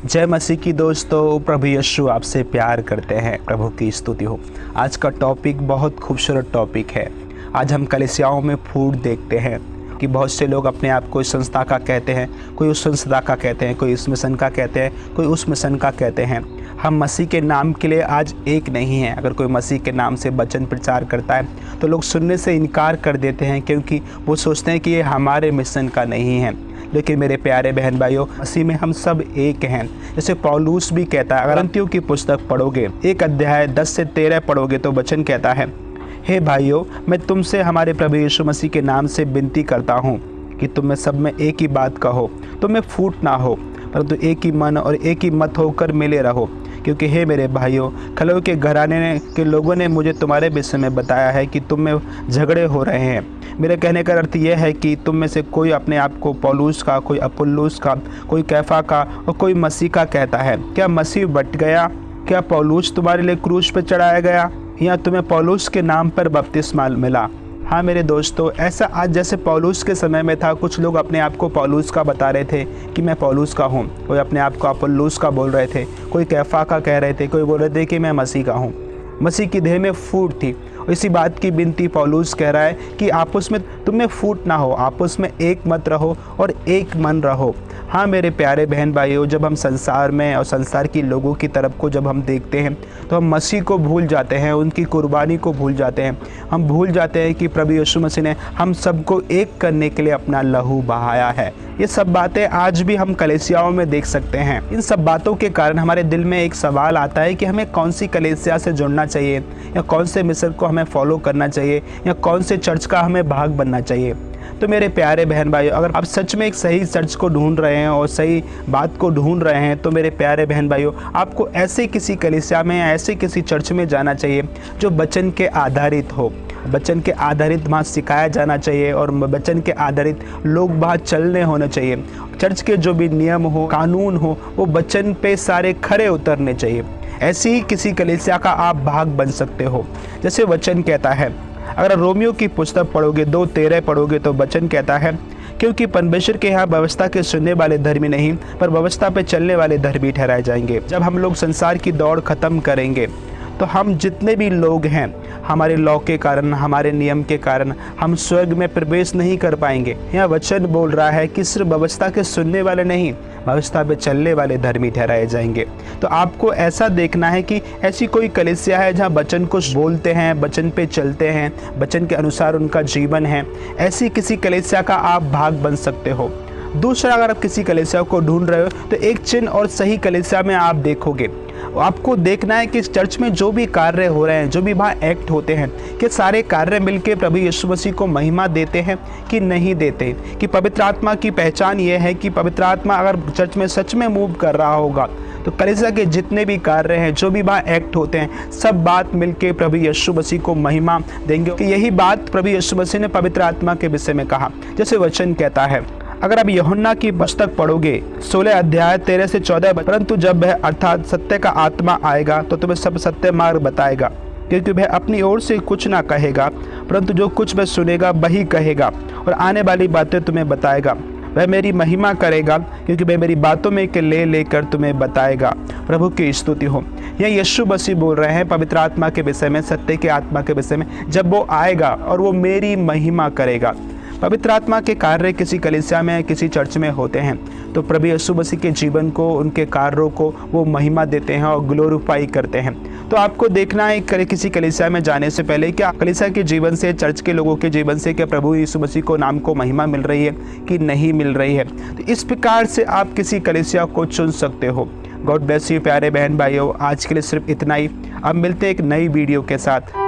जय मसीह की दोस्तों, प्रभु यीशु आपसे प्यार करते हैं। प्रभु की स्तुति हो। आज का टॉपिक बहुत खूबसूरत टॉपिक है। आज हम कलीसियाओं में फूट देखते हैं कि बहुत से लोग अपने आप को इस संस्था का कहते हैं, कोई उस संस्था का कहते हैं, कोई इस मिशन का कहते हैं, कोई उस मिशन का कहते हैं। हम मसीह के नाम के लिए आज एक नहीं हैं। अगर कोई मसीह के नाम से वचन प्रचार करता है तो लोग सुनने से इनकार कर देते हैं, क्योंकि वो सोचते हैं कि ये हमारे मिशन का नहीं है। लेकिन मेरे प्यारे बहन भाइयों, मसीह में हम सब एक हैं। जैसे पौलुस भी कहता है, अगर कुरिन्थियों की पुस्तक पढ़ोगे 1 अध्याय 10 से 13 पढ़ोगे तो वचन कहता है, हे भाइयों, मैं तुमसे हमारे प्रभु यीशु मसीह के नाम से विनती करता हूँ कि तुम में सब में एक ही बात कहो, तुम में फूट ना हो, परंतु एक ही मन और एक ही मत होकर मिले रहो। क्योंकि हे मेरे भाइयों, खलों के घराने के लोगों ने मुझे तुम्हारे विषय में बताया है कि तुम में झगड़े हो रहे हैं। मेरे कहने का अर्थ यह है कि तुम में से कोई अपने आप को पौलुस का, कोई अपुल्लोस का, कोई कैफा का और कोई मसीह का कहता है। क्या मसीह बट गया? क्या पौलुस तुम्हारे लिए क्रूस पर चढ़ाया गया, या तुम्हें पौलुस के नाम पर बपतिस्मा मिला? हाँ मेरे दोस्तों, ऐसा आज जैसे पौलुस के समय में था, कुछ लोग अपने आप को पौलुस का बता रहे थे कि मैं पौलुस का हूँ, कोई अपने आप को अपुल्लोस का बोल रहे थे, कोई कैफा का कह रहे थे, कोई बोल रहे थे कि मैं मसीह का हूँ। मसीह की देह में फूट थी। इसी बात की विनती पौलुस कह रहा है कि आपस में तुम में फूट ना हो, आपस में एक मत रहो और एक मन रहो। हाँ मेरे प्यारे बहन भाइयों, जब हम संसार में और संसार की लोगों की तरफ को जब हम देखते हैं तो हम मसीह को भूल जाते हैं, उनकी कुर्बानी को भूल जाते हैं। हम भूल जाते हैं कि प्रभु यीशु मसीह ने हम सबको एक करने के लिए अपना लहू बहाया है। ये सब बातें आज भी हम कलीसियाओं में देख सकते हैं। इन सब बातों के कारण हमारे दिल में एक सवाल आता है कि हमें कौन सी कलीसिया से जुड़ना चाहिए, या कौन से मिशन को हमें फॉलो करना चाहिए, या कौन से चर्च का हमें भाग बनना चाहिए। तो मेरे प्यारे बहन भाइयों, अगर आप सच में एक सही चर्च को ढूंढ रहे हैं और सही बात को ढूंढ रहे हैं, तो मेरे प्यारे बहन भाइयों, आपको ऐसे किसी कलीसिया में, ऐसे किसी चर्च में जाना चाहिए जो वचन के आधारित हो। वचन के आधारित वहाँ सिखाया जाना चाहिए और वचन के आधारित लोग वहाँ चलने होने चाहिए। चर्च के जो भी नियम हो, कानून हो, वो वचन पे सारे खरे उतरने चाहिए। ऐसी ही किसी कलीसिया का आप भाग बन सकते हो। जैसे वचन कहता है, अगर रोमियो की पुस्तक पढ़ोगे 2:13 पढ़ोगे तो वचन कहता है, क्योंकि परमेश्वर के यहाँ व्यवस्था के सुनने वाले धर्मी नहीं, पर व्यवस्था पे चलने वाले धर्मी ठहराए जाएंगे। जब हम लोग संसार की दौड़ खत्म करेंगे तो हम जितने भी लोग हैं, हमारे लॉ के कारण, हमारे नियम के कारण हम स्वर्ग में प्रवेश नहीं कर पाएंगे। यहाँ वचन बोल रहा है कि सिर्फ व्यवस्था के सुनने वाले नहीं, व्यवस्था पे चलने वाले धर्मी ठहराए जाएंगे। तो आपको ऐसा देखना है कि ऐसी कोई कलीसिया है जहाँ वचन को बोलते हैं, वचन पे चलते हैं, वचन के अनुसार उनका जीवन है। ऐसी किसी कलीसिया का आप भाग बन सकते हो। दूसरा, अगर आप किसी कलीसिया को ढूंढ रहे हो तो एक चिन्ह और सही कलीसिया में आप देखोगे। आपको देखना है कि इस चर्च में जो भी कार्य हो रहे हैं, जो भी वहाँ एक्ट होते हैं, कि सारे कार्य मिलके प्रभु यीशु मसीह को महिमा देते हैं कि नहीं देते। कि पवित्र आत्मा की पहचान ये है कि पवित्र आत्मा अगर चर्च में सच में मूव कर रहा होगा तो कलीसिया के जितने भी कार्य हैं, जो भी वहाँ एक्ट होते हैं, सब बात मिलके प्रभु यीशु मसीह को महिमा देंगे। कि यही बात प्रभु यीशु मसीह ने पवित्र आत्मा के विषय में कहा। जैसे वचन कहता है, अगर आप यूहन्ना की पुस्तक पढ़ोगे 16 अध्याय 13 से 14, परंतु जब वह अर्थात सत्य का आत्मा आएगा तो तुम्हें सब सत्य मार्ग बताएगा, क्योंकि वह अपनी ओर से कुछ ना कहेगा, परंतु जो कुछ वह सुनेगा वही कहेगा, और आने वाली बातें तुम्हें बताएगा। वह मेरी महिमा करेगा, क्योंकि वह मेरी बातों में के लेकर तुम्हें बताएगा। प्रभु की स्तुति हो। यह यीशु मसीह बोल रहे हैं पवित्र आत्मा के विषय में, सत्य के आत्मा के विषय में, जब वो आएगा और वो मेरी महिमा करेगा। पवित्र आत्मा के कार्य किसी कलीसिया में, किसी चर्च में होते हैं तो प्रभु यीशु मसीह के जीवन को, उनके कार्यों को वो महिमा देते हैं और ग्लोरीफाई करते हैं। तो आपको देखना है किसी कलीसिया में जाने से पहले क्या कलीसिया के जीवन से, चर्च के लोगों के जीवन से क्या प्रभु यीशु मसीह को नाम को महिमा मिल रही है कि नहीं मिल रही है। तो इस प्रकार से आप किसी कलीसिया को चुन सकते हो। गॉड ब्लेस यू प्यारे बहन भाइयों, आज के लिए सिर्फ इतना ही। अब मिलते हैं एक नई वीडियो के साथ।